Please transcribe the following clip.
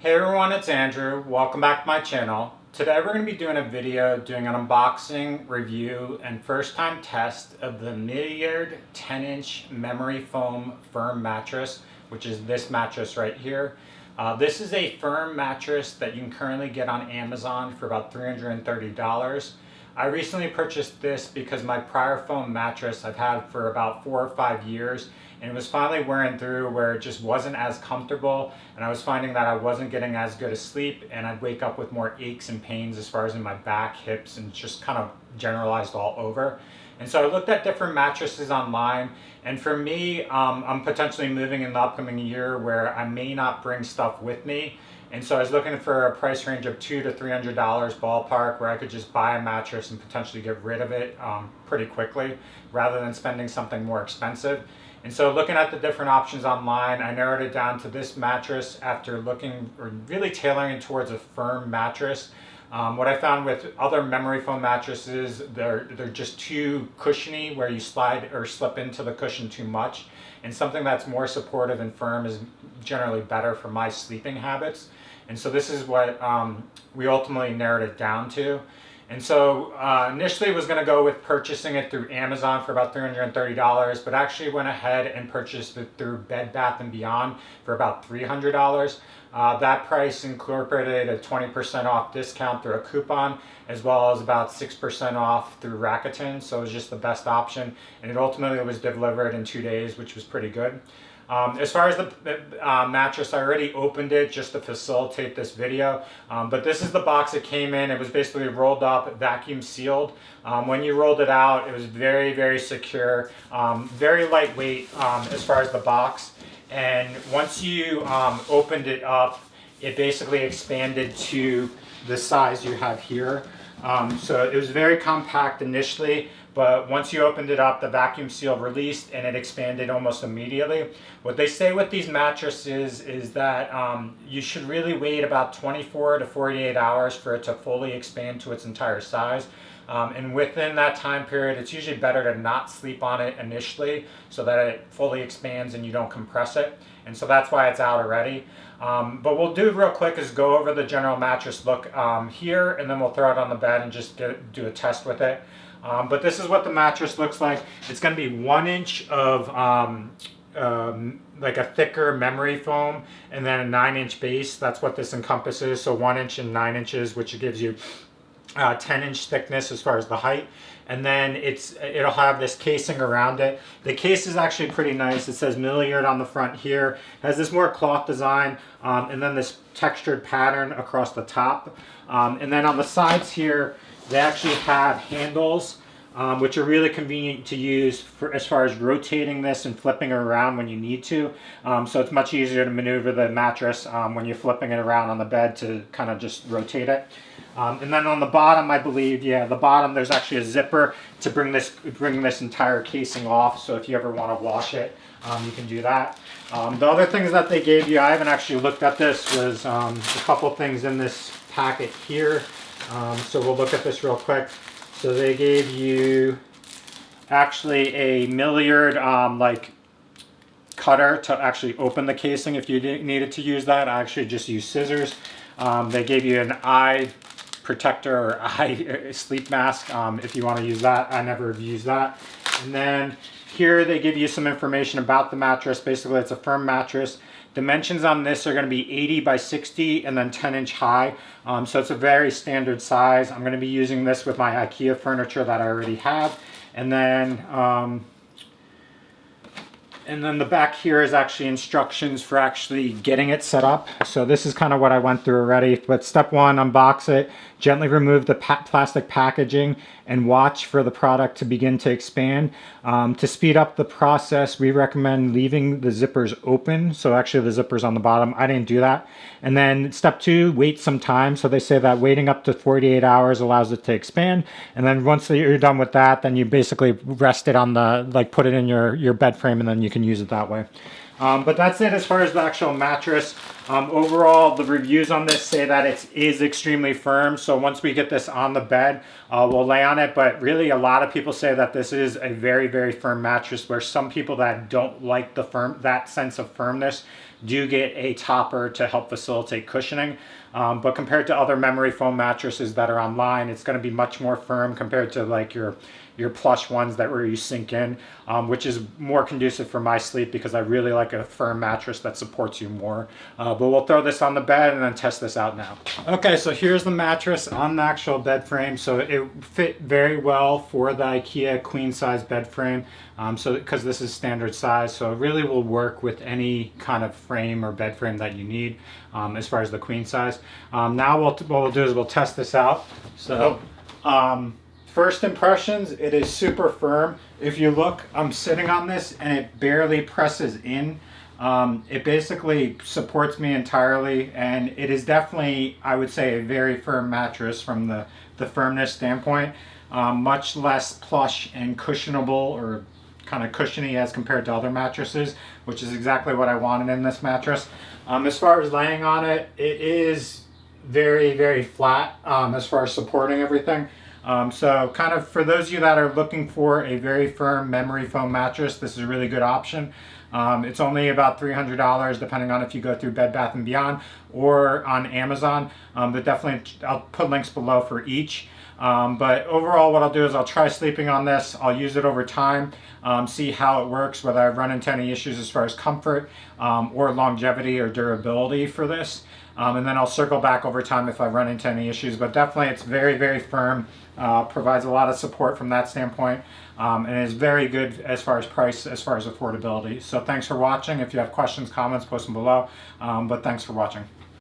Hey everyone, it's Andrew. Welcome back to my channel. Today we're going to be doing a video doing an unboxing, review, and first time test of the Milliard 10-inch memory foam firm mattress, which is this mattress right here. This is a firm mattress that you can currently get on Amazon for about $330. I recently purchased this because my prior foam mattress I've had for about 4 or 5 years, and it was finally wearing through where it just wasn't as comfortable, and I was finding that I wasn't getting as good a sleep, and I'd wake up with more aches and pains as far as in my back, hips, and just kind of generalized all over. And so I looked at different mattresses online, and for me, I'm potentially moving in the upcoming year where I may not bring stuff with me. And so I was looking for a price range of $200 to $300 ballpark where I could just buy a mattress and potentially get rid of it pretty quickly rather than spending something more expensive. And so looking at the different options online, I narrowed it down to this mattress after looking or really tailoring it towards a firm mattress. What I found with other memory foam mattresses, they're just too cushiony where you slide or slip into the cushion too much. And something that's more supportive and firm is generally better for my sleeping habits. And so this is what we ultimately narrowed it down to. And so initially was going to go with purchasing it through Amazon for about $330, but actually went ahead and purchased it through Bed Bath & Beyond for about $300. That price incorporated a 20% off discount through a coupon, as well as about 6% off through Rakuten, so it was just the best option. And it ultimately was delivered in 2 days, which was pretty good. As far as the mattress, I already opened it just to facilitate this video, but this is the box it came in. It was basically rolled up, vacuum sealed. When you rolled it out, it was very, very secure, very lightweight as far as the box. And once you opened it up, it basically expanded to the size you have here. So it was very compact initially, but once you opened it up, the vacuum seal released and it expanded almost immediately. What they say with these mattresses is that you should really wait about 24 to 48 hours for it to fully expand to its entire size. And within that time period, it's usually better to not sleep on it initially so that it fully expands and you don't compress it. And so that's why it's out already. But we'll do real quick is go over the general mattress look here, and then we'll throw it on the bed and just do a test with it. But this is what the mattress looks like. It's going to be 1 inch of like a thicker memory foam, and then a 9-inch base. That's what this encompasses. So 1 inch and 9 inches, which gives you 10-inch thickness as far as the height. And then it'll have this casing around it. The case is actually pretty nice. It says Milliard on the front here. It has this more cloth design, and then this textured pattern across the top. And then on the sides here, they actually have handles, which are really convenient to use for as far as rotating this and flipping it around when you need to. So it's much easier to maneuver the mattress when you're flipping it around on the bed to kind of just rotate it. And then on the bottom, I believe, yeah, the bottom, there's actually a zipper to bring this entire casing off. So if you ever want to wash it, you can do that. The other things that they gave you, I haven't actually looked at this, was a couple things in this packet here. So we'll look at this real quick. So they gave you actually a Milliard like cutter to actually open the casing if you needed to use that. I actually just used scissors. They gave you an eye protector or eye sleep mask if you want to use that. I never used that. And then here they give you some information about the mattress. Basically, it's a firm mattress. Dimensions on this are going to be 80 by 60 and then 10-inch high. So it's a very standard size. I'm going to be using this with my IKEA furniture that I already have. And then the back here is actually instructions for actually getting it set up. So this is kind of what I went through already. But step one, unbox it, gently remove the plastic packaging, and watch for the product to begin to expand. To speed up the process, we recommend leaving the zippers open. So actually the zipper's on the bottom. I didn't do that. And then step two, wait some time. So they say that waiting up to 48 hours allows it to expand. And then once you're done with that, then you basically rest it on the, like put it in your bed frame, and then you can use it that way. But that's it as far as the actual mattress. Overall, the reviews on this say that it is extremely firm. So once we get this on the bed, we'll lay on it. But really, a lot of people say that this is a very, very firm mattress, where some people that don't like that sense of firmness do get a topper to help facilitate cushioning. But compared to other memory foam mattresses that are online, it's going to be much more firm compared to like your plush ones that where you sink in, which is more conducive for my sleep because I really like a firm mattress that supports you more. But we'll throw this on the bed and then test this out now. Okay, so here's the mattress on the actual bed frame. So it fit very well for the IKEA queen size bed frame. So because this is standard size, so it really will work with any kind of frame or bed frame that you need as far as the queen size. Now what we'll do is we'll test this out. So first impressions, it is super firm. If you look, I'm sitting on this and it barely presses in. It basically supports me entirely, and it is definitely, I would say, a very firm mattress from the firmness standpoint. Much less plush and cushionable, or kind of cushiony as compared to other mattresses, which is exactly what I wanted in this mattress. As far as laying on it, it is very, very flat as far as supporting everything. So kind of for those of you that are looking for a very firm memory foam mattress, this is a really good option. It's only about $300 depending on if you go through Bed Bath & Beyond or on Amazon, but definitely I'll put links below for each. But overall what I'll do is I'll try sleeping on this. I'll use it over time, see how it works, whether I've run into any issues as far as comfort or longevity or durability for this. And then I'll circle back over time if I run into any issues. But definitely it's very, very firm, provides a lot of support from that standpoint, and is very good as far as price, as far as affordability. So thanks for watching. If you have questions, comments, post them below. But thanks for watching.